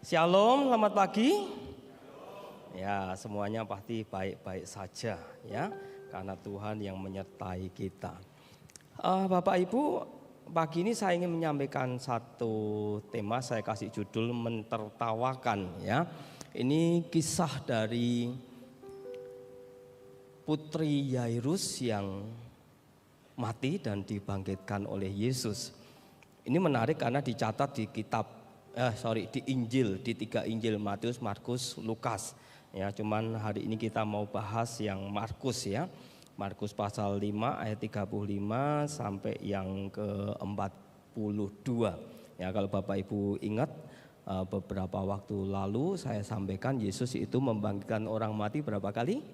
Shalom, selamat pagi. Ya, semuanya pasti baik-baik saja ya, karena Tuhan yang menyertai kita. Bapak Ibu, pagi ini saya ingin menyampaikan satu tema, saya kasih judul mentertawakan ya. Ini kisah dari putri Yairus yang mati dan dibangkitkan oleh Yesus. Ini menarik karena dicatat di di Injil, di 3 Injil, Matius, Markus, Lukas. Ya, cuman hari ini kita mau bahas yang Markus ya. Markus pasal 5 ayat 35 sampai yang ke-42. Ya, kalau Bapak Ibu ingat beberapa waktu lalu saya sampaikan Yesus itu membangkitkan orang mati berapa kali?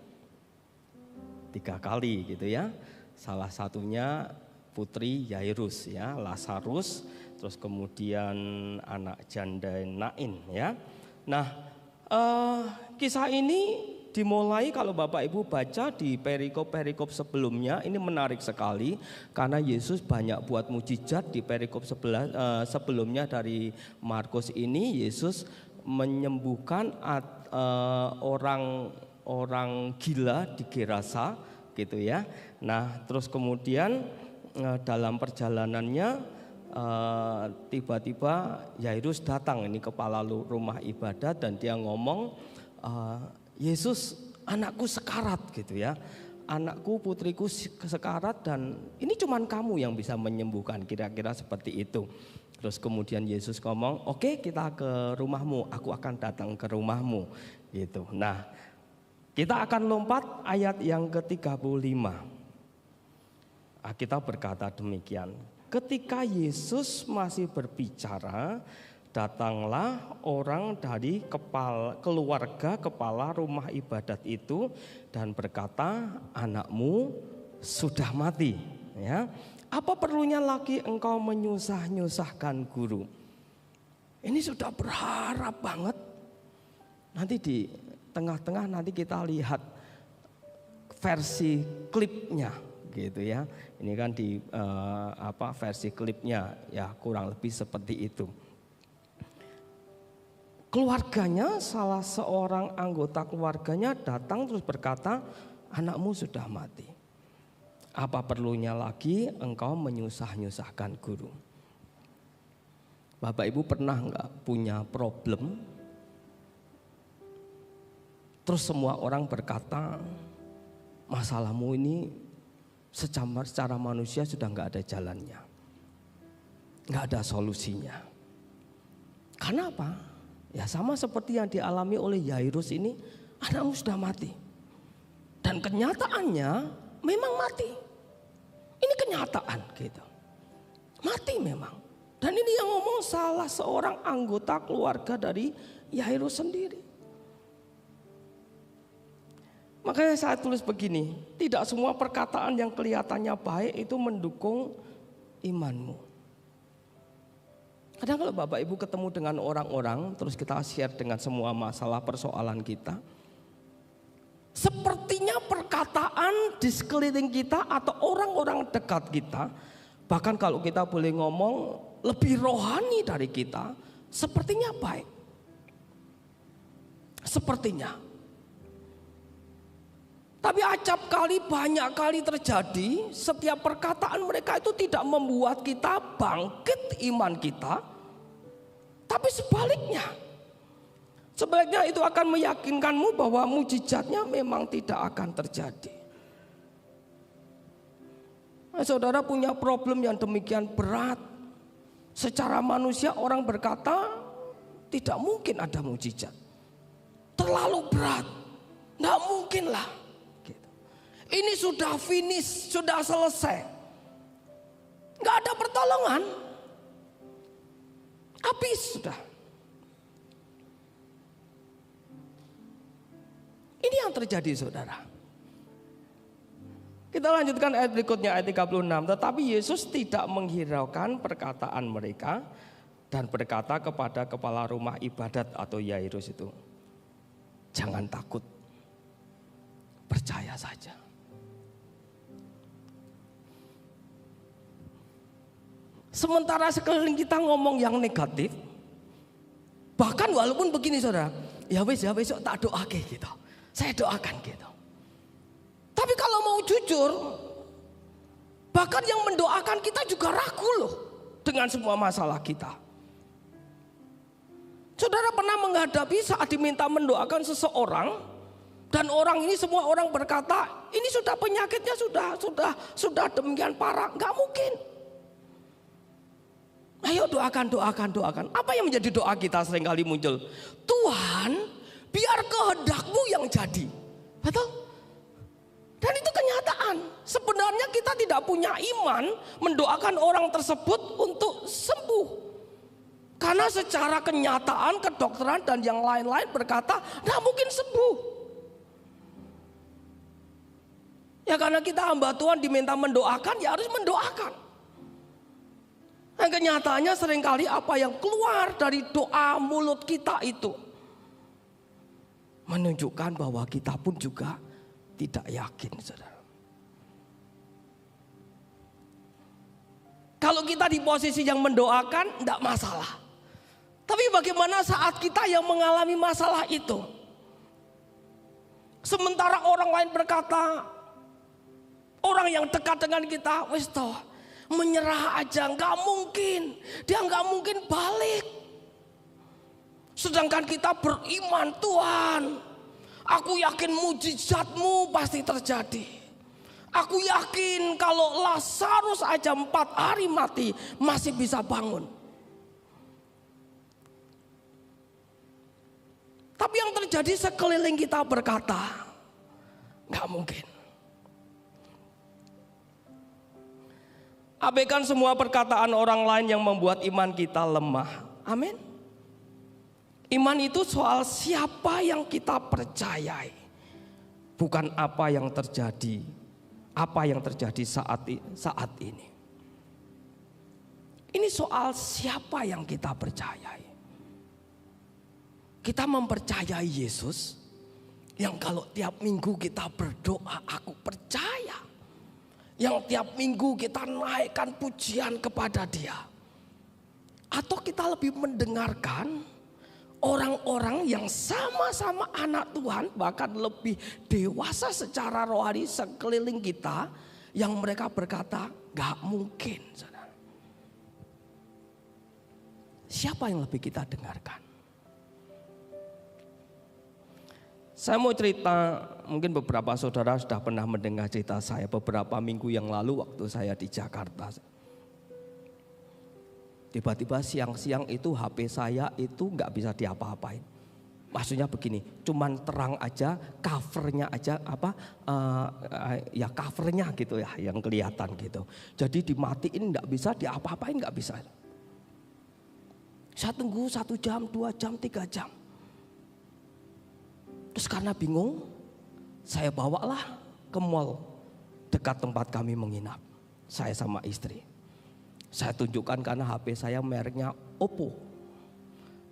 3 kali gitu ya. Salah satunya putri Yairus ya, Lazarus, terus kemudian anak janda Nain ya. Nah, kisah ini dimulai kalau Bapak Ibu baca di perikop-perikop sebelumnya. Ini menarik sekali karena Yesus banyak buat mujizat. Di perikop sebelumnya dari Markus ini Yesus menyembuhkan orang gila di Gerasa gitu ya. Nah, terus kemudian dalam perjalanannya tiba-tiba Yairus datang, ini kepala rumah ibadat, dan dia ngomong, Yesus, anakku sekarat gitu ya, anakku, putriku sekarat, dan ini cuman kamu yang bisa menyembuhkan, kira-kira seperti itu. Terus kemudian Yesus ngomong, oke, kita ke rumahmu, aku akan datang ke rumahmu gitu. Nah, kita akan lompat ayat yang ke-35. Kita berkata demikian, ketika Yesus masih berbicara, datanglah orang dari keluarga kepala rumah ibadat itu dan berkata, anakmu sudah mati ya. Apa perlunya lagi engkau menyusah-nyusahkan guru? Ini sudah berharap banget. Nanti di tengah-tengah nanti kita lihat versi klipnya gitu ya. Ini kan di versi klipnya ya, kurang lebih seperti itu. Keluarganya, salah seorang anggota keluarganya datang terus berkata, anakmu sudah mati. Apa perlunya lagi engkau menyusah-nyusahkan guru? Bapak Ibu pernah enggak punya problem? Terus semua orang berkata, masalahmu ini secara manusia sudah enggak ada jalannya, enggak ada solusinya. Karena apa? Ya sama seperti yang dialami oleh Yairus ini, anakmu sudah mati. Dan kenyataannya memang mati. Ini kenyataan gitu. Mati memang. Dan ini yang ngomong salah seorang anggota keluarga dari Yairus sendiri. Makanya saya tulis begini, tidak semua perkataan yang kelihatannya baik itu mendukung imanmu. Kadang kalau Bapak Ibu ketemu dengan orang-orang, terus kita share dengan semua masalah persoalan kita, sepertinya perkataan di sekeliling kita atau orang-orang dekat kita, bahkan kalau kita boleh ngomong lebih rohani dari kita, sepertinya baik. Sepertinya. Tapi acap kali, banyak kali terjadi, setiap perkataan mereka itu tidak membuat kita bangkit iman kita, tapi sebaliknya. Sebaliknya itu akan meyakinkanmu bahwa mujizatnya memang tidak akan terjadi. Nah, saudara punya problem yang demikian berat. Secara manusia orang berkata, tidak mungkin ada mujizat. Terlalu berat, tidak mungkin lah. Ini sudah finish, sudah selesai, nggak ada pertolongan, habis sudah. Ini yang terjadi saudara. Kita lanjutkan ayat berikutnya, ayat 36. Tetapi Yesus tidak menghiraukan perkataan mereka dan berkata kepada kepala rumah ibadat atau Yairus itu, jangan takut, percaya saja. Sementara sekeliling kita ngomong yang negatif, Bahkan walaupun begini saudara, ya besok tak doake gitu. Saya doakan gitu. Tapi kalau mau jujur, bahkan yang mendoakan kita juga ragu loh dengan semua masalah kita. Saudara pernah menghadapi saat diminta mendoakan seseorang dan orang ini, semua orang berkata ini sudah penyakitnya sudah demikian parah, nggak mungkin. Ayo doakan. Apa yang menjadi doa kita seringkali muncul? Tuhan, biar kehendakmu yang jadi. Betul? Dan itu kenyataan. Sebenarnya kita tidak punya iman mendoakan orang tersebut untuk sembuh. Karena secara kenyataan, kedokteran dan yang lain-lain berkata tidak mungkin sembuh. Ya karena kita hamba Tuhan diminta mendoakan, ya harus mendoakan. Dan kenyataannya seringkali apa yang keluar dari doa mulut kita itu menunjukkan bahwa kita pun juga tidak yakin, saudara. Kalau kita di posisi yang mendoakan, tidak masalah. Tapi bagaimana saat kita yang mengalami masalah itu? Sementara orang lain berkata, orang yang dekat dengan kita, wis toh, menyerah aja, nggak mungkin, dia nggak mungkin balik. Sedangkan kita beriman, Tuhan, aku yakin mujizatmu pasti terjadi. Aku yakin kalau Lazarus aja 4 hari mati masih bisa bangun. Tapi yang terjadi sekeliling kita berkata, nggak mungkin. Abaikan semua perkataan orang lain yang membuat iman kita lemah. Amin. Iman itu soal siapa yang kita percayai, bukan apa yang terjadi. Apa yang terjadi saat ini. Ini soal siapa yang kita percayai. Kita mempercayai Yesus yang kalau tiap minggu kita berdoa, aku percaya. Yang tiap minggu kita naikkan pujian kepada Dia. Atau kita lebih mendengarkan orang-orang yang sama-sama anak Tuhan, bahkan lebih dewasa secara rohani sekeliling kita, yang mereka berkata, gak mungkin. Siapa yang lebih kita dengarkan? Saya mau cerita, mungkin beberapa saudara sudah pernah mendengar cerita saya beberapa minggu yang lalu waktu saya di Jakarta. Tiba-tiba siang-siang itu HP saya itu nggak bisa diapa-apain. Maksudnya begini, cuman terang aja, covernya aja ya covernya gitu ya yang kelihatan gitu. Jadi dimatiin nggak bisa, diapa-apain nggak bisa. Saya tunggu 1 jam, 2 jam, 3 jam. Terus karena bingung, saya bawalah ke mall dekat tempat kami menginap. Saya sama istri. Saya tunjukkan karena HP saya mereknya Oppo.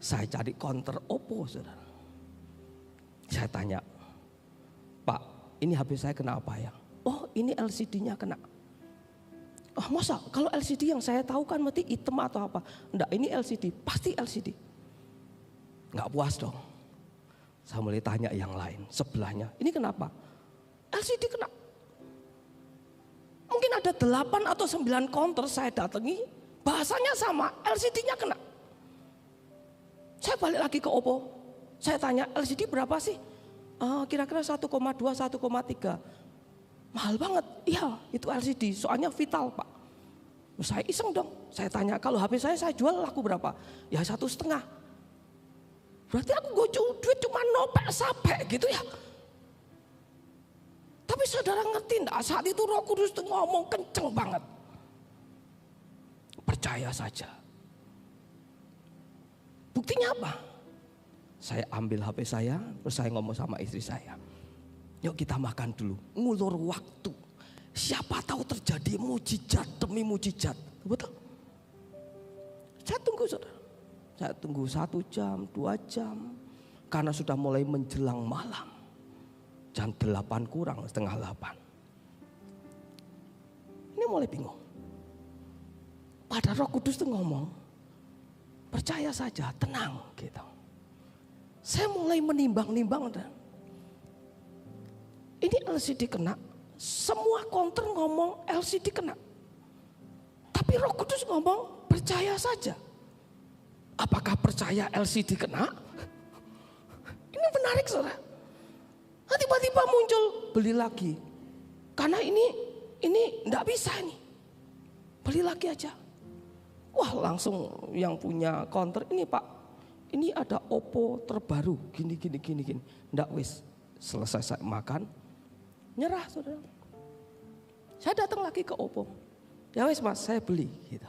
Saya cari counter Oppo, saudara. Saya tanya, Pak, ini HP saya kena apa ya? Oh, ini LCD-nya kena. Oh, masa kalau LCD yang saya tahu kan mesti hitam atau apa? Enggak, ini LCD, pasti LCD. Enggak puas dong. Saya mulai tanya yang lain, sebelahnya. Ini kenapa? LCD kena. Mungkin ada 8 atau 9 counter saya datangi, bahasanya sama, LCD-nya kena. Saya balik lagi ke Oppo. Saya tanya, LCD berapa sih? Kira-kira 1,2, 1,3. Mahal banget. Iya, itu LCD, soalnya vital, Pak. Saya iseng dong. Saya tanya, kalau HP saya jual laku berapa? Ya 1,5. Berarti aku gocul duit cuma nopek sampai gitu ya. Tapi saudara ngerti enggak, saat itu Roh Kudus itu ngomong kenceng banget. Percaya saja. Buktinya apa? Saya ambil HP saya, terus saya ngomong sama istri saya. Yuk kita makan dulu, ngulur waktu. Siapa tahu terjadi mujizat demi mujizat. Betul? Saya tunggu saudara. Saya tunggu 1 jam, 2 jam. Karena sudah mulai menjelang malam. Jam 8 kurang, setengah 8. Ini mulai bingung. Pada Roh Kudus itu ngomong, percaya saja, tenang gitu. Saya mulai menimbang-nimbang. Ini LCD kena, semua counter ngomong LCD kena. Tapi Roh Kudus ngomong percaya saja. Apakah percaya LCD kena? Ini menarik saudara. Nah, tiba-tiba muncul beli lagi. Karena ini enggak bisa nih. Beli lagi aja. Wah, langsung yang punya counter, ini Pak, ini ada Oppo terbaru, gini. Enggak wis, selesai saya makan, nyerah saudara. Saya datang lagi ke Oppo. Ya wis Mas, saya beli gitu.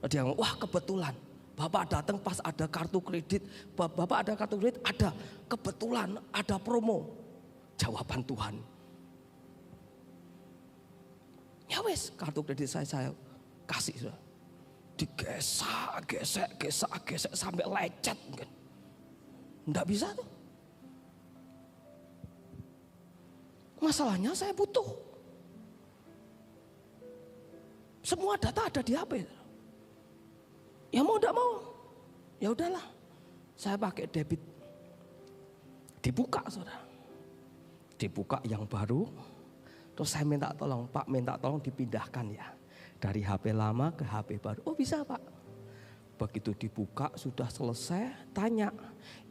Dia ngomong, wah kebetulan Bapak datang pas ada kartu kredit. Bapak ada kartu kredit, ada kebetulan ada promo. Jawaban Tuhan. Ya wis, kartu kredit saya kasih saudara. Digesek sampai lecet mungkin. Enggak bisa tuh. Masalahnya saya butuh. Semua data ada di HP. Ya mau enggak mau. Ya udahlah. Saya pakai debit. Dibuka saudara. Dibuka yang baru. Terus saya minta tolong, Pak minta tolong dipindahkan ya. Dari HP lama ke HP baru. Oh bisa Pak. Begitu dibuka sudah selesai, tanya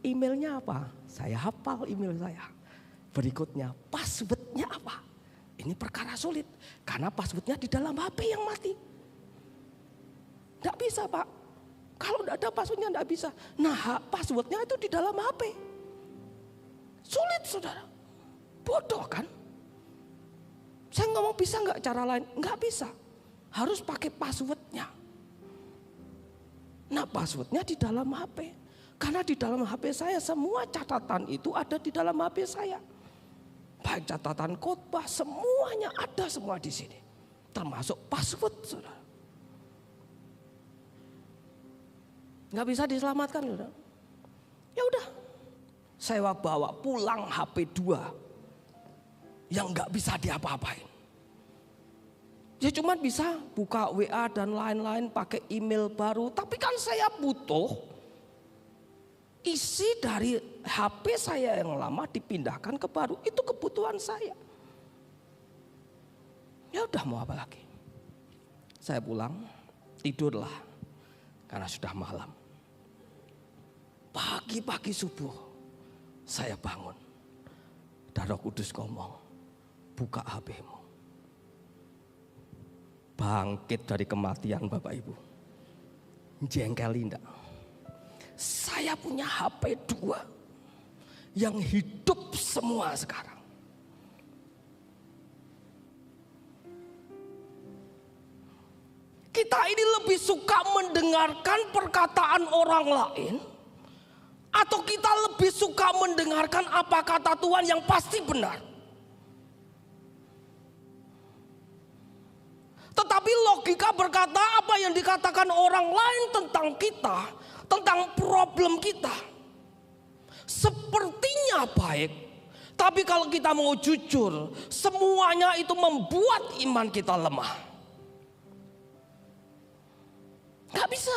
emailnya apa? Saya hafal email saya. Berikutnya passwordnya apa? Ini perkara sulit. Karena passwordnya di dalam HP yang mati. Tidak bisa Pak. Kalau tidak ada passwordnya tidak bisa. Nah passwordnya itu di dalam HP. Sulit saudara. Bodoh kan? Saya ngomong bisa nggak cara lain? Nggak bisa. Harus pakai passwordnya. Nah passwordnya di dalam HP. Karena di dalam HP saya semua catatan itu ada di dalam HP saya. Baik catatan khotbah semuanya ada semua di sini. Termasuk password saudara. Nggak bisa diselamatkan saudara. Ya udah. Saya bawa pulang HP 2. Yang nggak bisa diapa-apain. Ya cuma bisa buka WA dan lain-lain pakai email baru. Tapi kan saya butuh isi dari HP saya yang lama dipindahkan ke baru. Itu kebutuhan saya. Ya udah mau apa lagi. Saya pulang tidurlah. Karena sudah malam. Pagi-pagi subuh saya bangun. Dan Roh Kudus ngomong, buka HP-mu. Bangkit dari kematian Bapak Ibu. Jengkel enggak? Saya punya HP 2 yang hidup semua sekarang. Kita ini lebih suka mendengarkan perkataan orang lain atau kita lebih suka mendengarkan apa kata Tuhan yang pasti benar? Tetapi logika berkata apa yang dikatakan orang lain tentang kita, tentang problem kita, sepertinya baik. Tapi kalau kita mau jujur, semuanya itu membuat iman kita lemah. Gak bisa.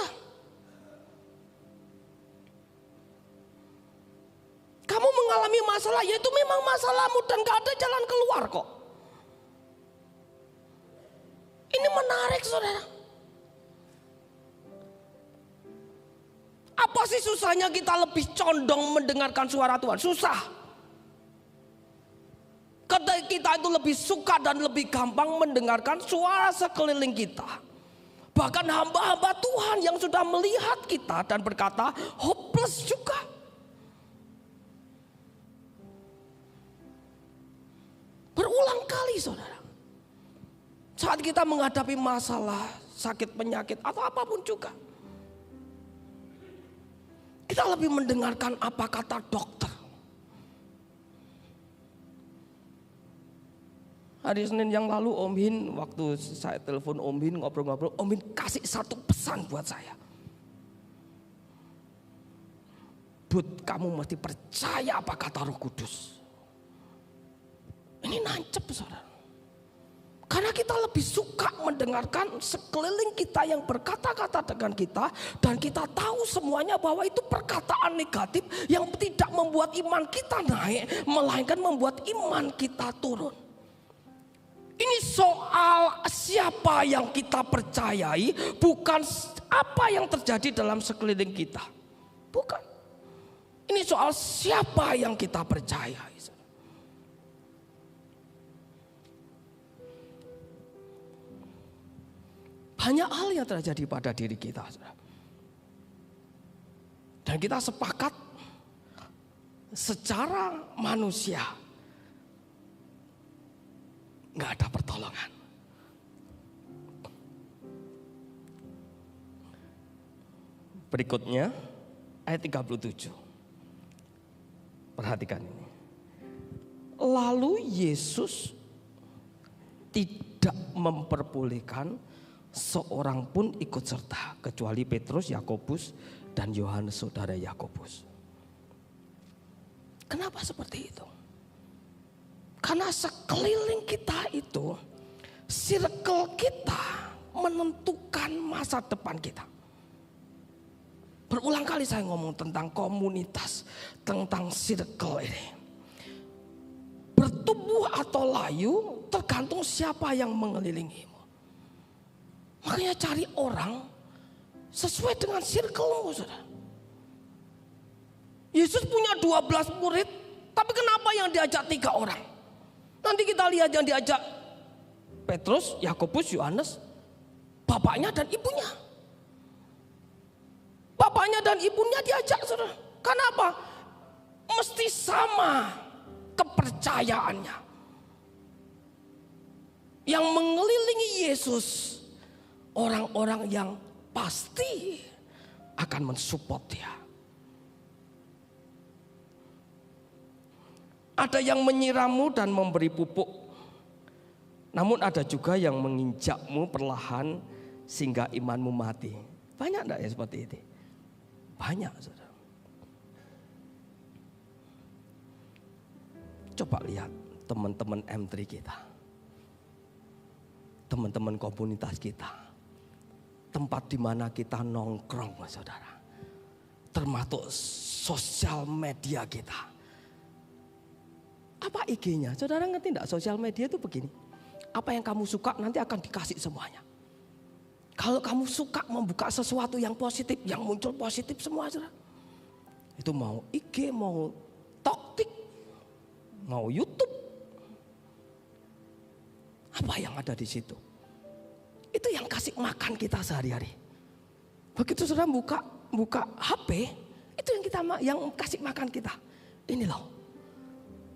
Kamu mengalami masalah, ya itu memang masalahmu dan gak ada jalan keluar kok. Ini menarik saudara. Apa sih susahnya kita lebih condong mendengarkan suara Tuhan? Susah. Kita itu lebih suka dan lebih gampang mendengarkan suara sekeliling kita. Bahkan hamba-hamba Tuhan yang sudah melihat kita dan berkata hopeless juga. Berulang kali saudara. Saat kita menghadapi masalah, sakit penyakit atau apapun juga. Kita lebih mendengarkan apa kata dokter. Hari Senin yang lalu Om Hin, waktu saya telepon Om Hin ngobrol-ngobrol, Om Hin kasih satu pesan buat saya. Bud, kamu mesti percaya apa kata Roh Kudus. Ini nancep saudara. Karena kita lebih suka mendengarkan sekeliling kita yang berkata-kata dengan kita. Dan kita tahu semuanya bahwa itu perkataan negatif yang tidak membuat iman kita naik, melainkan membuat iman kita turun. Ini soal siapa yang kita percayai, bukan apa yang terjadi dalam sekeliling kita. Bukan. Ini soal siapa yang kita percayai. Banyak hal yang terjadi pada diri kita. Dan kita sepakat secara manusia nggak ada pertolongan. Berikutnya ayat 37. Perhatikan ini. Lalu Yesus tidak memperbolehkan seorang pun ikut serta kecuali Petrus, Yakobus, dan Yohanes saudara Yakobus. Kenapa seperti itu? Karena sekeliling kita itu, circle kita menentukan masa depan kita. Berulang kali saya ngomong tentang komunitas, tentang circle ini. Bertumbuh atau layu tergantung siapa yang mengelilingimu. Makanya cari orang sesuai dengan circle-mu, saudara. Yesus punya 12 murid, tapi kenapa yang diajak 3 orang? Nanti kita lihat yang diajak Petrus, Yakobus, Yohanes, bapaknya dan ibunya. Bapaknya dan ibunya diajak, saudara. Kenapa? Mesti sama kepercayaannya. Yang mengelilingi Yesus, orang-orang yang pasti akan mensupport dia. Ada yang menyirammu dan memberi pupuk. Namun ada juga yang menginjakmu perlahan sehingga imanmu mati. Banyak enggak ya seperti itu? Banyak, saudara. Coba lihat teman-teman M3 kita. Teman-teman komunitas kita. Tempat di mana kita nongkrong, saudara. Termasuk sosial media kita. Apa IG-nya? Saudara ngerti enggak sosial media itu begini. Apa yang kamu suka nanti akan dikasih semuanya. Kalau kamu suka membuka sesuatu yang positif, yang muncul positif semua, saudara. Itu mau IG, mau TikTok, mau YouTube. Apa yang ada di situ? Itu yang kasih makan kita sehari-hari. Begitu saudara buka HP, itu yang kasih makan kita. Ini loh.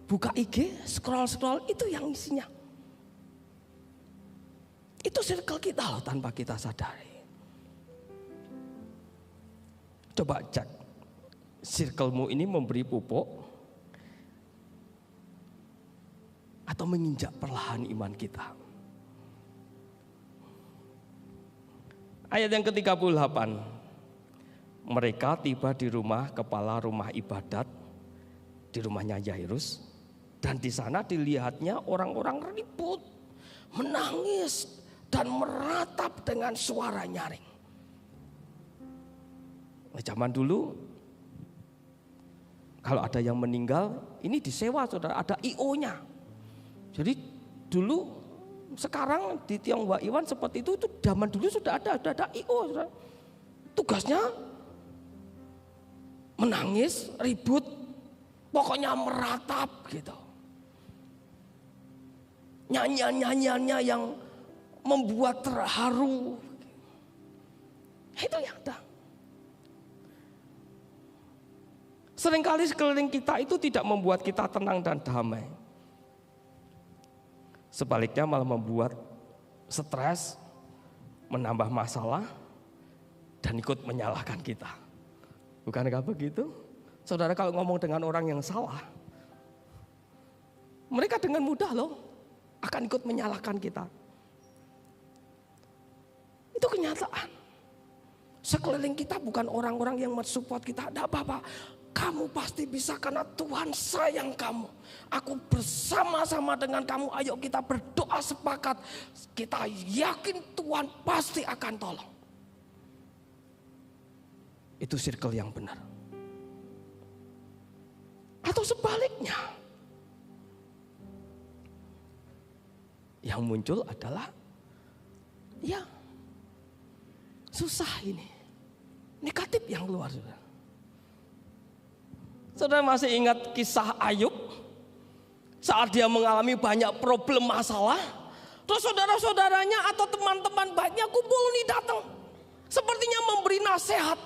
Buka IG, scroll itu yang isinya. Itu circle kita loh tanpa kita sadari. Coba cek. Circlemu ini memberi pupuk atau menginjak perlahan iman kita. Ayat yang ke-38. Mereka tiba di rumah kepala rumah ibadat, di rumahnya Yairus, dan di sana dilihatnya orang-orang ribut, menangis dan meratap dengan suara nyaring. Nah, zaman dulu kalau ada yang meninggal, ini disewa, saudara, ada IO-nya. Jadi dulu, sekarang di Tionghoa Iwan seperti itu zaman dulu sudah ada IO. Saudara. Tugasnya menangis, ribut, pokoknya meratap gitu. Nyanyian-nyanyiannya yang membuat terharu. Itu yang ada. Seringkali sekeliling kita itu tidak membuat kita tenang dan damai. Sebaliknya malah membuat stres, menambah masalah, dan ikut menyalahkan kita. Bukankah begitu? Saudara kalau ngomong dengan orang yang salah, mereka dengan mudah loh akan ikut menyalahkan kita. Itu kenyataan. Sekeliling kita bukan orang-orang yang mensupport kita, tidak apa-apa. Kamu pasti bisa karena Tuhan sayang kamu. Aku bersama-sama dengan kamu. Ayo kita berdoa sepakat. Kita yakin Tuhan pasti akan tolong. Itu circle yang benar. Atau sebaliknya. Yang muncul adalah ya susah ini. Negatif yang keluar, saudara. Saudara masih ingat kisah Ayub? Saat dia mengalami banyak problem masalah, terus saudara-saudaranya atau teman-teman baiknya kumpul nih datang. Sepertinya memberi nasihat.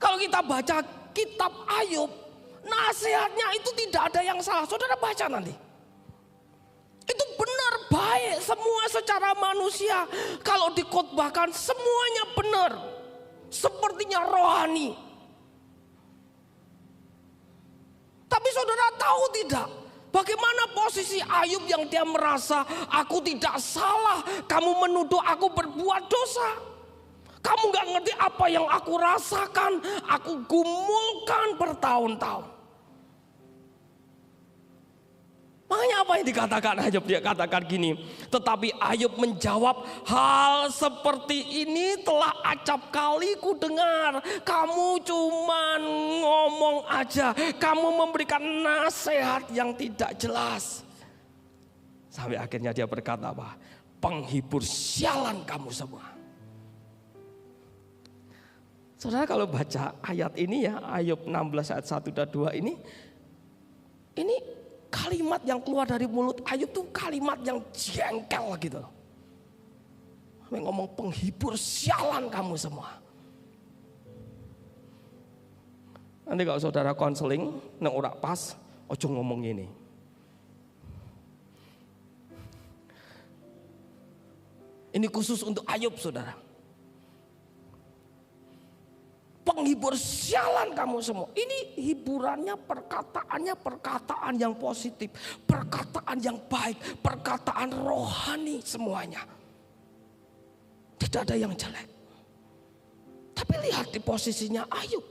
Kalau kita baca kitab Ayub, nasihatnya itu tidak ada yang salah. Saudara baca nanti. Itu benar baik semua secara manusia. Kalau dikhotbahkan semuanya benar. Sepertinya rohani. Tapi saudara tahu tidak? Bagaimana posisi Ayub yang dia merasa aku tidak salah. Kamu menuduh aku berbuat dosa. Kamu gak ngerti apa yang aku rasakan. Aku gumulkan bertahun-tahun. Makanya apa yang dikatakan Ayub? Dia katakan gini. Tetapi Ayub menjawab, hal seperti ini telah acap kali ku dengar. Kamu cuman ngomong aja. Kamu memberikan nasihat yang tidak jelas. Sampai akhirnya dia berkata apa? Penghibur sialan kamu semua. Saudara kalau baca ayat ini ya, Ayub 16 ayat 1 dan 2 ini kalimat yang keluar dari mulut Ayub tuh kalimat yang jengkel gitu. Ngomong penghibur sialan kamu semua. Nanti kalau saudara konseling, nek ora pas, ojo ngomong ini. Ini khusus untuk Ayub, saudara. Penghibur sialan kamu semua. Ini hiburannya perkataannya perkataan yang positif. Perkataan yang baik. Perkataan rohani semuanya. Tidak ada yang jelek. Tapi lihat di posisinya Ayub.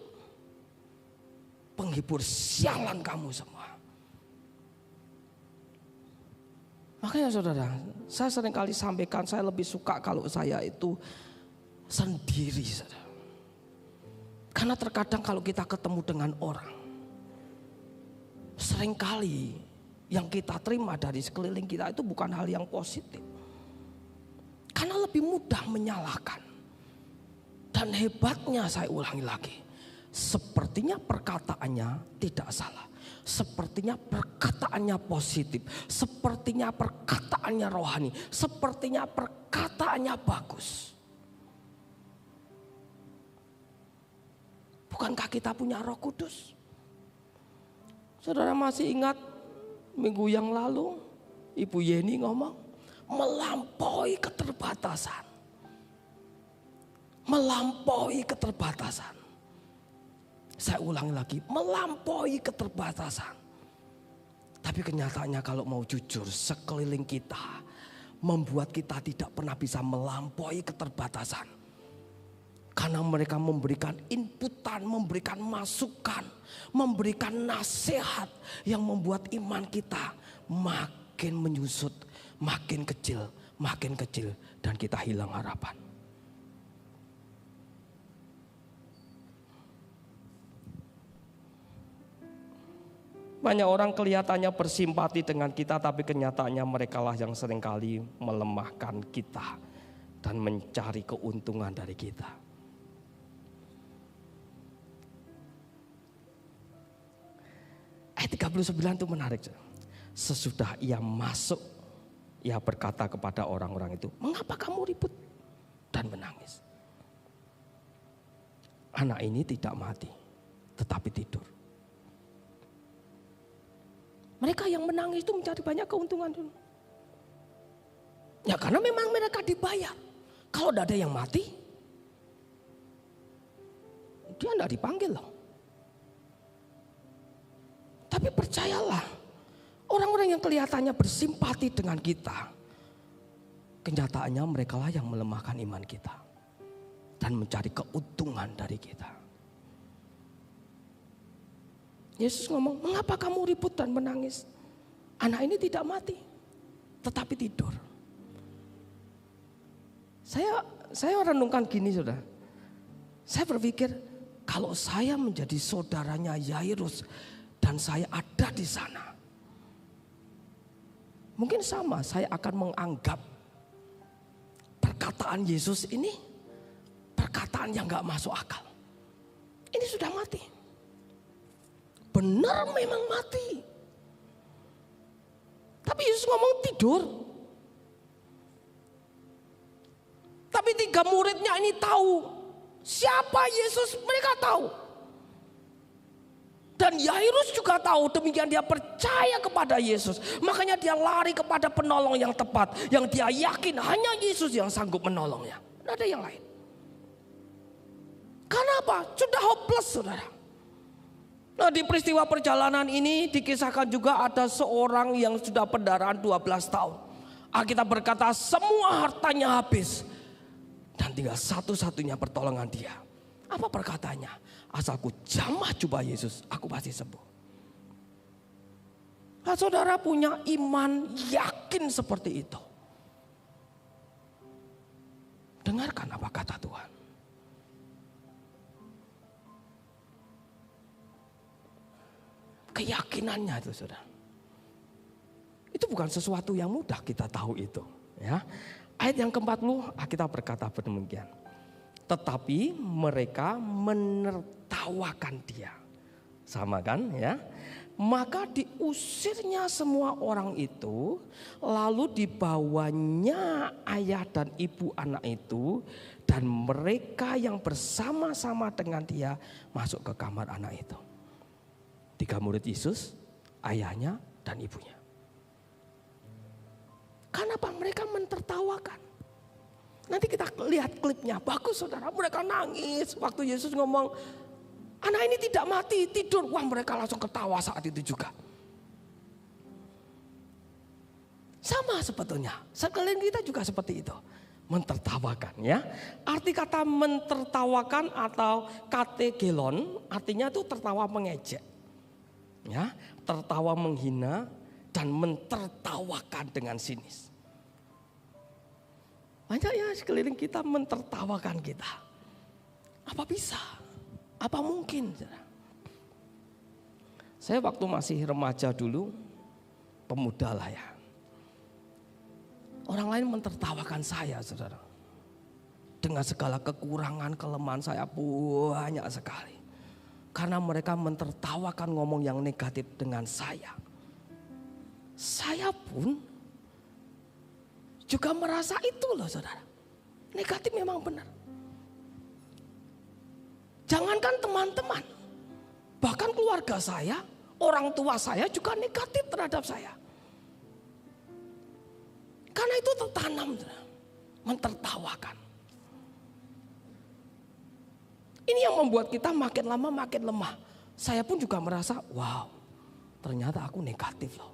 Penghibur sialan kamu semua. Makanya saudara, saya seringkali sampaikan saya lebih suka kalau saya itu sendiri, saudara. Karena terkadang kalau kita ketemu dengan orang, seringkali yang kita terima dari sekeliling kita itu bukan hal yang positif. Karena lebih mudah menyalahkan. Dan hebatnya saya ulangi lagi, sepertinya perkataannya tidak salah. Sepertinya perkataannya positif. Sepertinya perkataannya rohani. Sepertinya perkataannya bagus. Bukankah kita punya Roh Kudus? Saudara masih ingat minggu yang lalu Ibu Yeni ngomong melampaui keterbatasan. Melampaui keterbatasan. Saya ulangi lagi, melampaui keterbatasan. Tapi kenyataannya kalau mau jujur, sekeliling kita membuat kita tidak pernah bisa melampaui keterbatasan. Karena mereka memberikan inputan, memberikan masukan, memberikan nasihat yang membuat iman kita makin menyusut, makin kecil, dan kita hilang harapan. Banyak orang kelihatannya bersimpati dengan kita, tapi kenyataannya merekalah yang seringkali melemahkan kita dan mencari keuntungan dari kita. Ayat 39 itu menarik. Sesudah ia masuk, ia berkata kepada orang-orang itu, mengapa kamu ribut dan menangis? Anak ini tidak mati, tetapi tidur. Mereka yang menangis itu mencari banyak keuntungan dulu. Ya karena memang mereka dibayar. Kalau tidak ada yang mati, dia tidak dipanggil loh. Tapi percayalah, orang-orang yang kelihatannya bersimpati dengan kita, kenyataannya merekalah yang melemahkan iman kita dan mencari keuntungan dari kita. Yesus ngomong, mengapa kamu ribut dan menangis? Anak ini tidak mati, tetapi tidur. Saya renungkan gini saudara. Saya berpikir kalau saya menjadi saudaranya Yairus dan saya ada di sana, mungkin sama, saya akan menganggap perkataan Yesus ini perkataan yang gak masuk akal. Ini sudah mati. Benar memang mati. Tapi Yesus ngomong tidur. Tapi 3 muridnya ini tahu siapa Yesus, mereka tahu. Dan Yairus juga tahu, demikian dia percaya kepada Yesus. Makanya dia lari kepada penolong yang tepat, yang dia yakin hanya Yesus yang sanggup menolongnya. Tidak ada yang lain. Karena apa? Sudah hopeless saudara. Nah, di peristiwa perjalanan ini dikisahkan juga ada seorang yang sudah pendarahan 12 tahun. Alkitab berkata semua hartanya habis. Dan tinggal satu-satunya pertolongan dia. Apa perkataannya? Asalku jamah jubah Yesus, aku pasti sembuh. Nah, saudara punya iman yakin seperti itu. Dengarkan apa kata Tuhan. Keyakinannya itu saudara. Itu bukan sesuatu yang mudah kita tahu itu. Ya. Ayat yang ke-40 kita berkata demikian. Tetapi mereka menertawakan dia. Sama kan ya. Maka diusirnya semua orang itu. Lalu dibawanya ayah dan ibu anak itu. Dan mereka yang bersama-sama dengan dia masuk ke kamar anak itu. 3 murid Yesus, ayahnya dan ibunya. Kenapa mereka mentertawakan? Nanti kita lihat klipnya, bagus saudara. Mereka nangis waktu Yesus ngomong, anak ini tidak mati, tidur. Wah, mereka langsung ketawa saat itu juga. Sama sebetulnya, sekalian kita juga seperti itu. Mentertawakan ya. Arti kata mentertawakan atau kategelon artinya itu tertawa mengejek. Ya, tertawa menghina dan mentertawakan dengan sinis. Banyak ya sekeliling kita mentertawakan kita. Apa bisa? Apa mungkin? Saya waktu masih remaja dulu, pemuda lah ya. Orang lain mentertawakan saya saudara. Dengan segala kekurangan, kelemahan saya banyak sekali. Karena mereka mentertawakan ngomong yang negatif dengan saya. Saya pun juga merasa itu loh saudara. Negatif memang benar. Jangankan teman-teman. Bahkan keluarga saya, orang tua saya juga negatif terhadap saya. Karena itu tertanam, mentertawakan. Ini yang membuat kita makin lama makin lemah. Saya pun juga merasa, wow, ternyata aku negatif loh.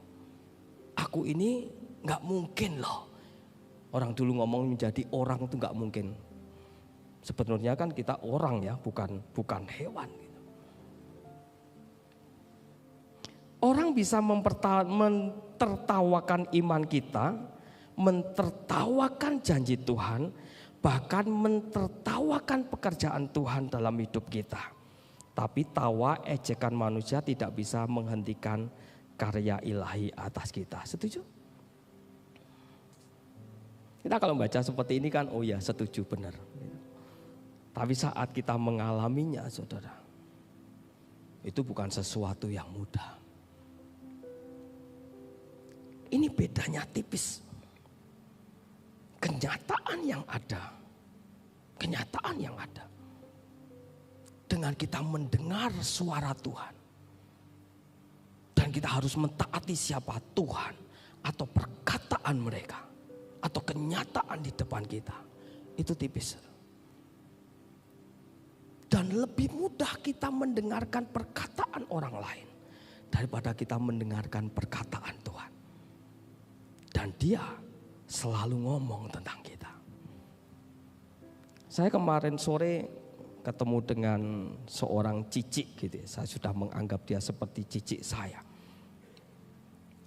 Aku ini gak mungkin loh. Orang dulu ngomong menjadi orang itu gak mungkin. Sebenarnya kan kita orang ya, bukan hewan. Orang bisa mentertawakan iman kita, mentertawakan janji Tuhan, bahkan mentertawakan pekerjaan Tuhan dalam hidup kita. Tapi tawa ejekan manusia tidak bisa menghentikan karya ilahi atas kita. Setuju? Kita kalau baca seperti ini kan, oh ya setuju benar. Tapi saat kita mengalaminya saudara, itu bukan sesuatu yang mudah. Ini bedanya tipis. Kenyataan yang ada dengan kita mendengar suara Tuhan. Dan kita harus mentaati siapa Tuhan atau perkataan mereka atau kenyataan di depan kita. Itu tipis. Dan lebih mudah kita mendengarkan perkataan orang lain daripada kita mendengarkan perkataan Tuhan. Dan dia selalu ngomong tentang kita. Saya kemarin sore ketemu dengan seorang cicik gitu. Saya sudah menganggap dia seperti cicik saya.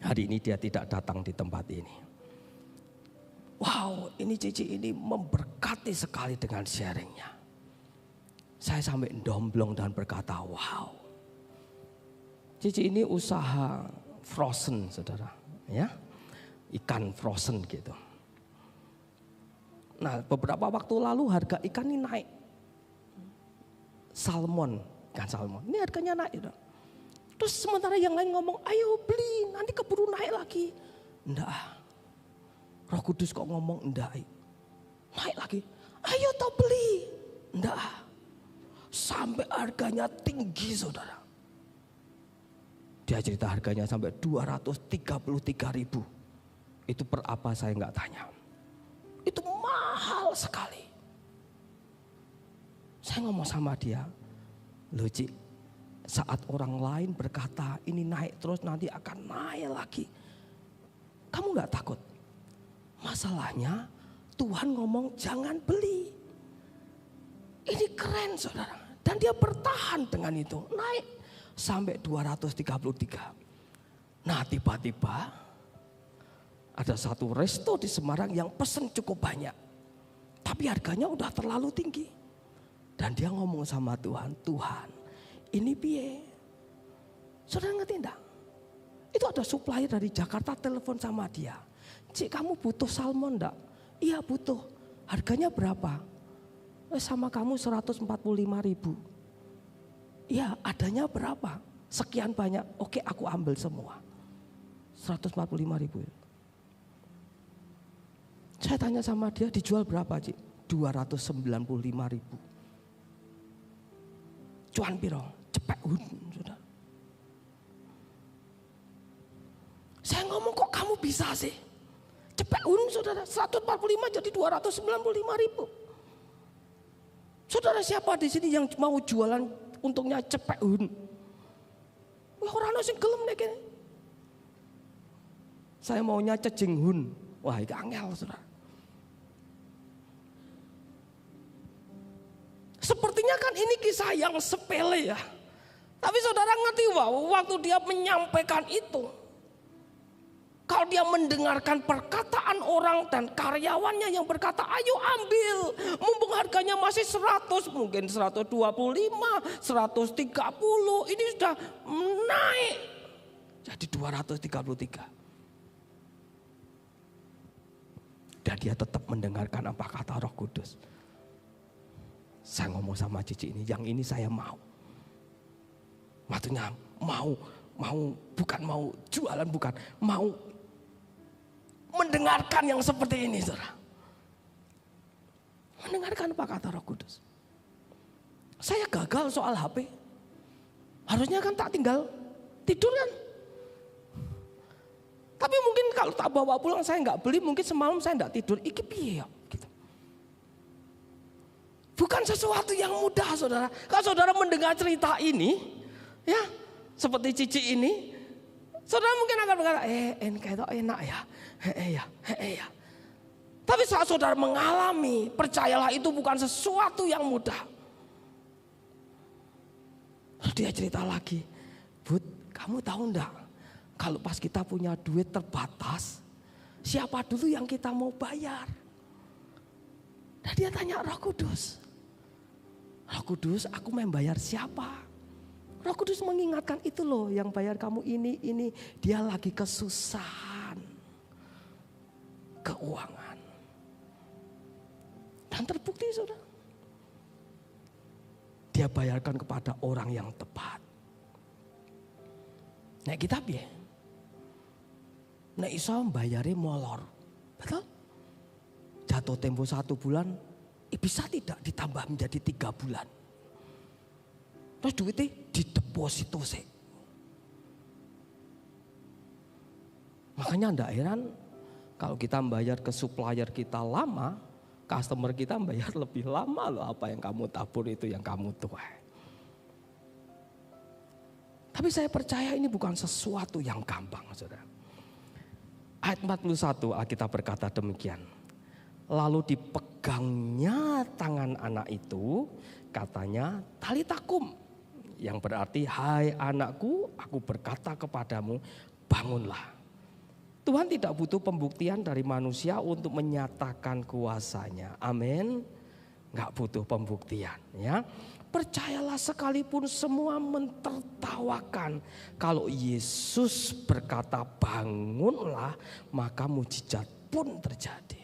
Hari ini dia tidak datang di tempat ini. Wow, ini cicik ini memberkati sekali dengan sharingnya. Saya sampai domblong dan berkata, wow. Cicik ini usaha frozen, saudara, ya, ikan frozen gitu. Nah, beberapa waktu lalu harga ikan ini naik. Salmon, ikan salmon, ini harganya naik. Saudara. Terus sementara yang lain ngomong, ayo beli, nanti keburu naik lagi. Enggak, Roh Kudus kok ngomong enggak, naik lagi. Ayo toh beli, enggak. Sampai harganya tinggi, saudara. Dia cerita harganya sampai 233.000. Itu per apa saya nggak tanya. Itu mahal sekali. Saya ngomong sama dia, loh Cik, saat orang lain berkata ini naik terus nanti akan naik lagi. Kamu nggak takut? Masalahnya Tuhan ngomong jangan beli. Ini keren saudara. Dan dia bertahan dengan itu. Naik sampai 233. Nah tiba-tiba ada satu resto di Semarang yang pesen cukup banyak. Tapi harganya udah terlalu tinggi. Dan dia ngomong sama Tuhan, Tuhan ini piye? Saudara ngerti enggak? Itu ada supplier dari Jakarta telepon sama dia. Cik kamu butuh salmon enggak? Iya butuh. Harganya berapa? Sama kamu 145.000. Iya adanya berapa? Sekian banyak. Oke aku ambil semua. 145.000. Saya tanya sama dia dijual berapa Cik? 295.000. Cuan piro? Cepek sudah. Saya ngomong kok kamu bisa sih? Cepek saudara 145 jadi 295.000. Saudara siapa di sini yang mau jualan untungnya cepek Wah orang sing gelem nek kene. Saya maunya cecing hun. Wah iki angel saudara. Sepertinya kan ini kisah yang sepele ya. Tapi saudara ngerti bahwa waktu dia menyampaikan itu. Kalau dia mendengarkan perkataan orang dan karyawannya yang berkata ayo ambil. Mumpung harganya masih 100 mungkin 125, 130 ini sudah naik. Jadi 233. Dan dia tetap mendengarkan apa kata Roh Kudus. Saya ngomong sama cici ini, yang ini saya mau. Maksudnya mau bukan mau jualan, bukan mau mendengarkan yang seperti ini, saudara. Mendengarkan apa kata Roh Kudus. Saya gagal soal HP. Harusnya kan tak tinggal tidur kan. Tapi mungkin kalau tak bawa pulang saya nggak beli, mungkin semalam saya nggak tidur. Iki piye ya? Gitu. Bukan sesuatu yang mudah saudara. Kalau saudara mendengar cerita ini, ya seperti cici ini, saudara mungkin akan berkata, enak ya, ya. Tapi saat saudara mengalami, percayalah itu bukan sesuatu yang mudah. Lalu dia cerita lagi, Bud, kamu tahu enggak, kalau pas kita punya duit terbatas, siapa dulu yang kita mau bayar? Dan dia tanya Roh Kudus. Roh Kudus, aku membayar siapa? Roh Kudus mengingatkan itu loh, yang bayar kamu ini. Dia lagi kesusahan keuangan. Dan terbukti saudara. Dia bayarkan kepada orang yang tepat. Nek kita piye? Nek iso bayare molor. Betul? Jatuh tempo 1 bulan, bisa tidak ditambah menjadi 3 bulan. Terus duitnya dideposito sih. Makanya ndak heran kalau kita membayar ke supplier kita lama, customer kita membayar lebih lama loh, apa yang kamu tabur itu yang kamu tuai. Tapi saya percaya ini bukan sesuatu yang gampang, saudara. Ayat 41 Alkitab berkata demikian. Lalu dipegangnya tangan anak itu, katanya talitakum, yang berarti hai anakku, aku berkata kepadamu, bangunlah. Tuhan tidak butuh pembuktian dari manusia untuk menyatakan kuasanya. Amin. Nggak butuh pembuktian, ya. Percayalah, sekalipun semua mentertawakan, kalau Yesus berkata bangunlah, maka mujizat pun terjadi.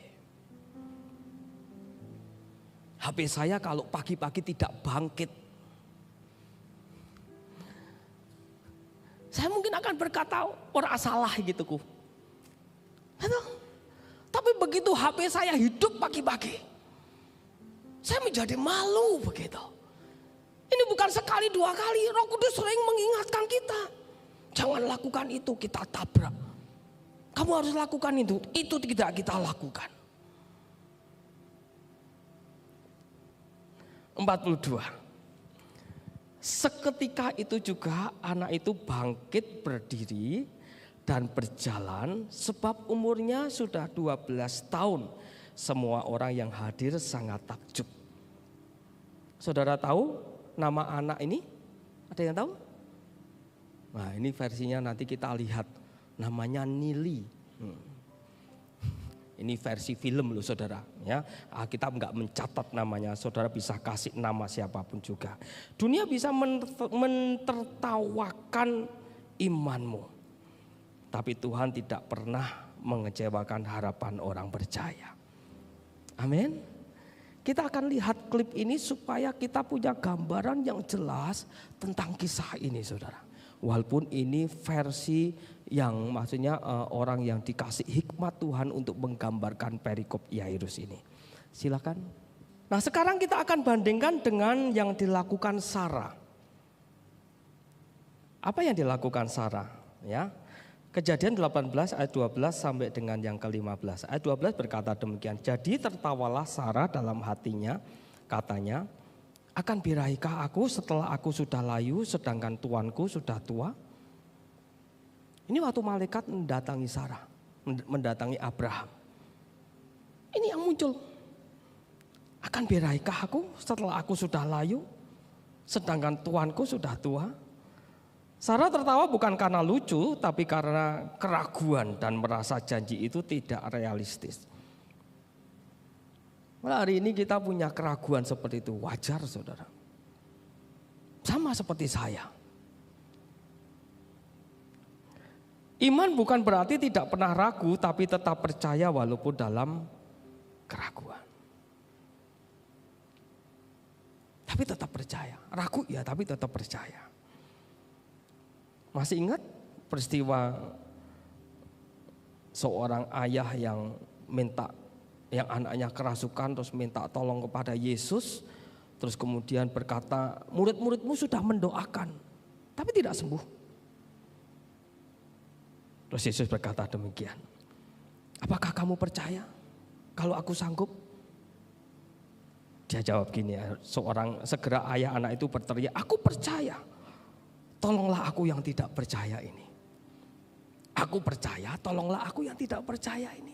HP saya kalau pagi-pagi tidak bangkit, saya mungkin akan berkata orang salah gitu ku. Tapi begitu HP saya hidup pagi-pagi, saya menjadi malu begitu. Ini bukan sekali dua kali, Roh Kudus sering mengingatkan kita. Jangan lakukan itu, kita tabrak. Kamu harus lakukan itu tidak kita lakukan. 42. Seketika itu juga anak itu bangkit berdiri dan berjalan, sebab umurnya sudah 12 tahun. Semua orang yang hadir sangat takjub. Saudara tahu nama anak ini? Ada yang tahu? Nah, ini versinya nanti kita lihat. Namanya Nili. Ini versi film loh saudara. Ya, Alkitab nggak mencatat namanya. Saudara bisa kasih nama siapapun juga. Dunia bisa mentertawakan imanmu. Tapi Tuhan tidak pernah mengecewakan harapan orang percaya. Amin. Kita akan lihat klip ini supaya kita punya gambaran yang jelas tentang kisah ini saudara. Walaupun ini versi yang maksudnya orang yang dikasih hikmat Tuhan untuk menggambarkan perikop Yairus ini. Silakan. Nah sekarang kita akan bandingkan dengan yang dilakukan Sarah. Apa yang dilakukan Sarah? Ya. Kejadian 18 ayat 12 sampai dengan yang ke-15. Ayat 12 berkata demikian. Jadi tertawalah Sarah dalam hatinya, katanya, akan birahikah aku setelah aku sudah layu sedangkan tuanku sudah tua? Ini waktu malaikat mendatangi Sarah, mendatangi Abraham. Ini yang muncul. Akan birahikah aku setelah aku sudah layu sedangkan tuanku sudah tua? Sarah tertawa bukan karena lucu, tapi karena keraguan dan merasa janji itu tidak realistis. Hari ini kita punya keraguan seperti itu, wajar saudara. Sama seperti saya. Iman bukan berarti tidak pernah ragu, tapi tetap percaya walaupun dalam keraguan. Tapi tetap percaya, ragu ya tapi tetap percaya. Masih ingat peristiwa seorang ayah yang anaknya kerasukan terus minta tolong kepada Yesus, terus kemudian berkata, murid-muridmu sudah mendoakan tapi tidak sembuh. Terus Yesus berkata demikian, apakah kamu percaya kalau aku sanggup? Dia jawab gini, segera ayah anak itu berteriak, aku percaya. Tolonglah aku yang tidak percaya ini. Aku percaya, tolonglah aku yang tidak percaya ini.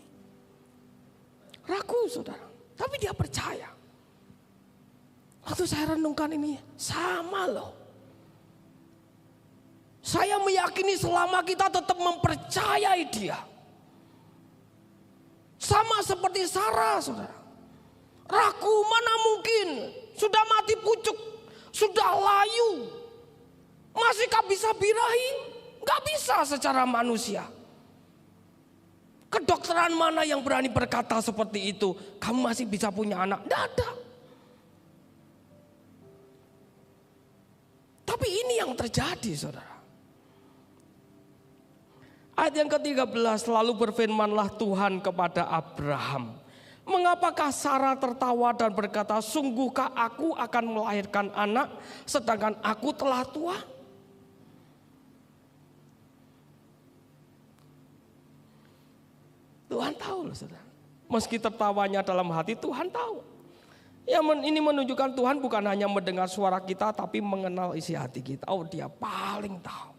Ragu saudara, tapi dia percaya. Waktu saya renungkan ini, sama loh. Saya meyakini selama kita tetap mempercayai dia. Sama seperti Sarah saudara. Ragu mana mungkin, sudah mati pucuk, sudah layu. Masihkah bisa birahi? Gak bisa secara manusia. Kedokteran mana yang berani berkata seperti itu? Kamu masih bisa punya anak? Tidak ada. Tapi ini yang terjadi saudara. Ayat yang ke-13, lalu berfirmanlah Tuhan kepada Abraham, mengapakah Sarah tertawa dan berkata, sungguhkah aku akan melahirkan anak sedangkan aku telah tua? Tuhan tahu loh saudara. Meski tertawanya dalam hati, Tuhan tahu. Ya, ini menunjukkan Tuhan bukan hanya mendengar suara kita, tapi mengenal isi hati kita. Oh, dia paling tahu.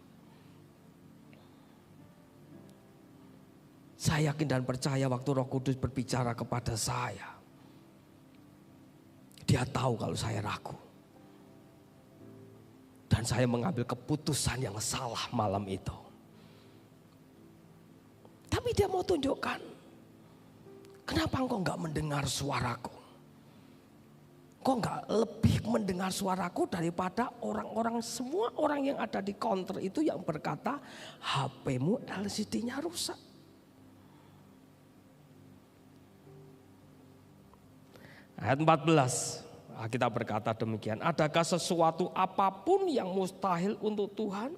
Saya yakin dan percaya waktu Roh Kudus berbicara kepada saya, Dia tahu kalau saya ragu. Dan saya mengambil keputusan yang salah malam itu. Tapi dia mau tunjukkan, kenapa engkau enggak mendengar suaraku? Kok enggak lebih mendengar suaraku daripada orang-orang, semua orang yang ada di counter itu yang berkata, HP-mu LCD-nya rusak. Ayat 14, kita berkata demikian. Adakah sesuatu apapun yang mustahil untuk Tuhan?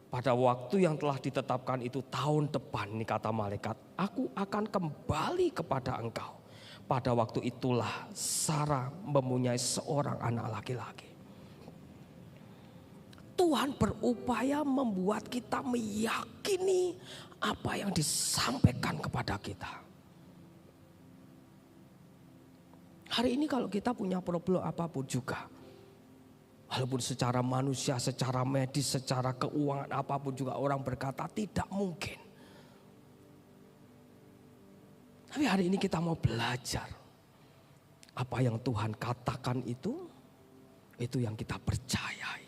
Pada waktu yang telah ditetapkan itu tahun depan, ini kata malaikat, aku akan kembali kepada engkau. Pada waktu itulah Sarah mempunyai seorang anak laki-laki. Tuhan berupaya membuat kita meyakini apa yang disampaikan kepada kita. Hari ini kalau kita punya problem apapun juga, walaupun secara manusia, secara medis, secara keuangan apapun juga orang berkata tidak mungkin. Tapi hari ini kita mau belajar apa yang Tuhan katakan itu yang kita percayai.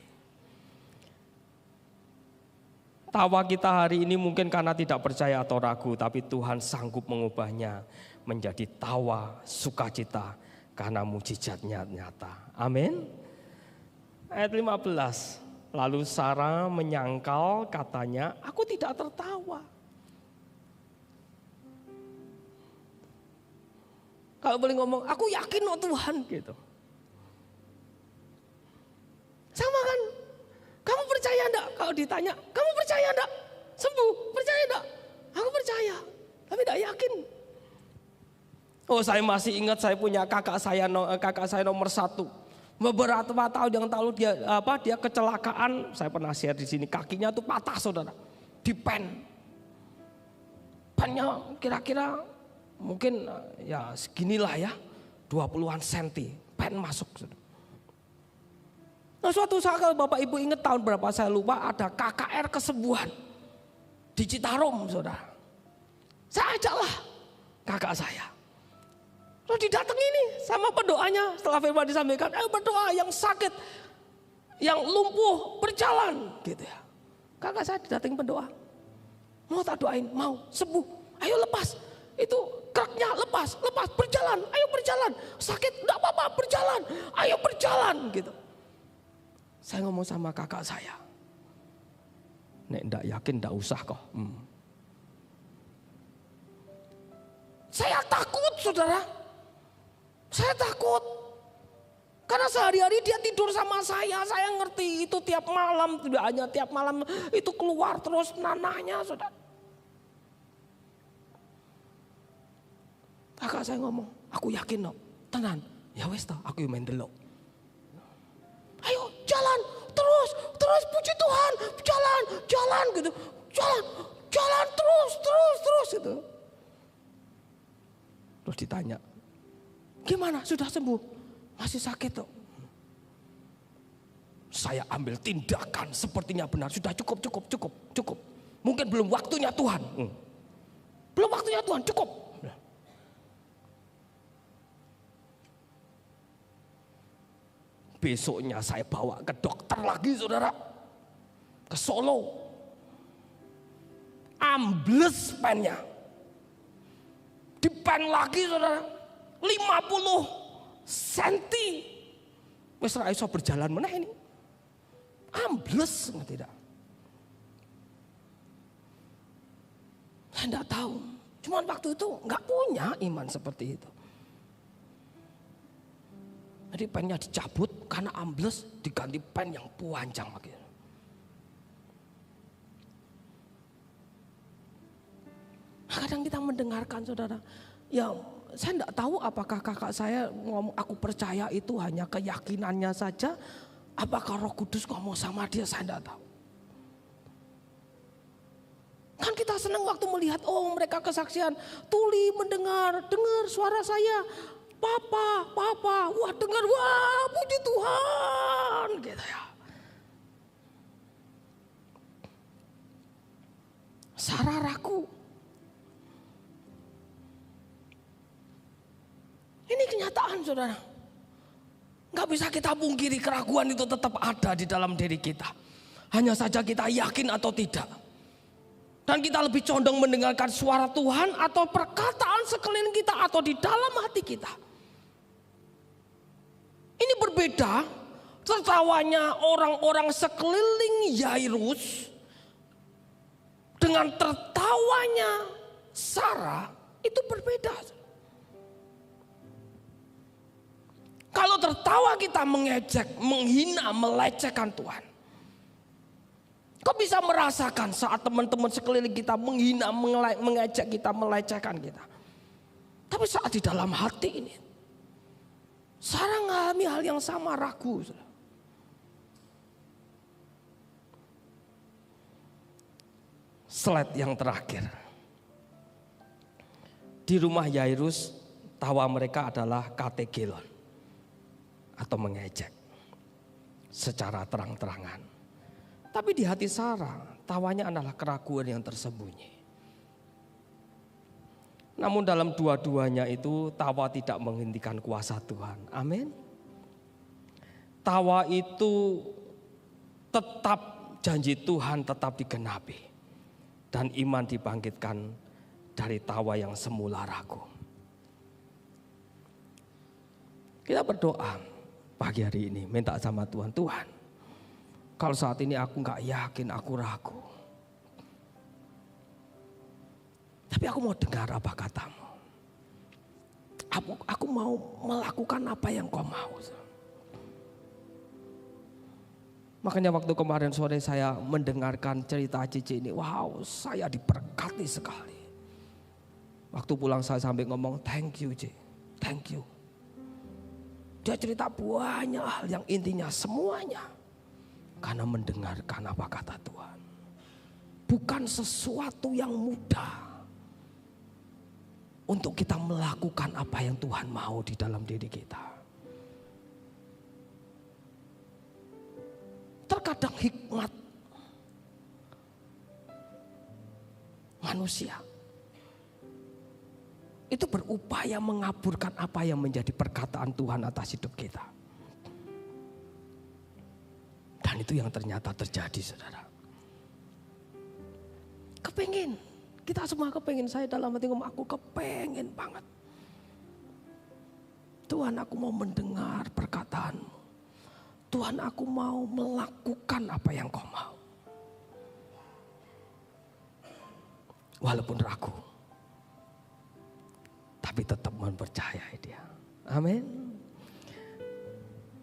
Tawa kita hari ini mungkin karena tidak percaya atau ragu, tapi Tuhan sanggup mengubahnya menjadi tawa sukacita karena mujizatnya nyata. Amin. Ayat 15. Lalu Sarah menyangkal, katanya, aku tidak tertawa. Kalau boleh ngomong, aku yakin oh Tuhan gitu. Sama kan? Kamu percaya enggak? Kalau ditanya, kamu percaya enggak? Sembuh, percaya enggak? Aku percaya, tapi enggak yakin. Oh, saya masih ingat saya punya kakak saya nomor 1. Beberapa tahun yang lalu dia kecelakaan, saya pernah share di sini, kakinya tuh patah saudara, di pen. Pennya kira-kira mungkin ya seginilah ya, 20-an senti, pen masuk. Nah suatu saat kalau Bapak Ibu ingat tahun berapa saya lupa, ada KKR kesembuhan di Citarum saudara. Saya ajaklah kakak saya. Terus didatangi nih sama pendoanya setelah firman disampaikan, ayo berdoa yang sakit, yang lumpuh berjalan gitu ya. Kakak saya didatangi pendoa. Mau tak doain? Mau, sembuh. Ayo lepas. Itu kraknya lepas, berjalan, ayo berjalan. Sakit enggak apa-apa, berjalan. Ayo berjalan gitu. Saya ngomong sama kakak saya. Nek enggak yakin enggak usah kok. Saya takut saudara. Saya takut. Karena sehari-hari dia tidur sama saya ngerti itu tiap malam, tidak hanya tiap malam itu keluar terus nanahnya saudara. Kakak saya ngomong, aku yakin no, tenan, ya wes toh, aku main delok. Ayo jalan, terus puji Tuhan, jalan gitu, jalan terus gitu. Terus ditanya, gimana sudah sembuh? Masih sakit toh? Saya ambil tindakan sepertinya benar, sudah cukup. Mungkin belum waktunya Tuhan. Belum waktunya Tuhan, cukup. Besoknya saya bawa ke dokter lagi saudara. Ke Solo. Ambles pennya. Dipen lagi saudara. 50 senti. Wes ra iso berjalan meneh ini. Ambles tidak. Saya enggak tahu. Cuman waktu itu enggak punya iman seperti itu. Jadi pennya dicabut karena ambles, diganti pen yang panjang lagi. Kadang kita mendengarkan saudara, ya saya tidak tahu apakah kakak saya ngomong aku percaya itu hanya keyakinannya saja, apakah Roh Kudus ngomong sama dia, saya tidak tahu. Kan kita senang waktu melihat mereka kesaksian, tuli dengar suara saya. Papa, wah dengar, wah puji Tuhan, gitu ya. Sarah ragu. Ini kenyataan saudara. Gak bisa kita pungkiri keraguan itu tetap ada di dalam diri kita. Hanya saja kita yakin atau tidak. Dan kita lebih condong mendengarkan suara Tuhan atau perkataan sekeliling kita atau di dalam hati kita. Ini berbeda. Tertawanya orang-orang sekeliling Yairus dengan tertawanya Sarah itu berbeda. Kalau tertawa kita mengejek, menghina, melecehkan Tuhan. Kau bisa merasakan saat teman-teman sekeliling kita menghina, mengejek kita, melecehkan kita. Tapi saat di dalam hati ini, Sarah mengalami hal yang sama, ragu. Slide yang terakhir. Di rumah Yairus, tawa mereka adalah kategelon atau mengejek secara terang-terangan. Tapi di hati Sarah, tawanya adalah keraguan yang tersembunyi. Namun dalam dua-duanya itu tawa tidak menghentikan kuasa Tuhan. Amin. Tawa itu tetap janji Tuhan tetap digenapi. Dan iman dibangkitkan dari tawa yang semula ragu. Kita berdoa pagi hari ini, minta sama Tuhan, Tuhan, kalau saat ini aku gak yakin, aku ragu. Tapi aku mau dengar apa katamu. Aku mau melakukan apa yang kau mau. Makanya waktu kemarin sore saya mendengarkan cerita Cici ini, wow, saya diberkati sekali. Waktu pulang saya sampai ngomong, thank you Cici, thank you. Dia cerita banyak hal yang intinya semuanya karena mendengarkan apa kata Tuhan. Bukan sesuatu yang mudah untuk kita melakukan apa yang Tuhan mau di dalam diri kita. Terkadang hikmat manusia itu berupaya mengaburkan apa yang menjadi perkataan Tuhan atas hidup kita. Dan itu yang ternyata terjadi, saudara. Kepengin, kita semua kepengin, saya dalam hati ngomong, aku kepengin banget. Tuhan, aku mau mendengar perkataan-Mu. Tuhan, aku mau melakukan apa yang Kau mau. Walaupun ragu, tapi tetap mempercayai Dia. Amin.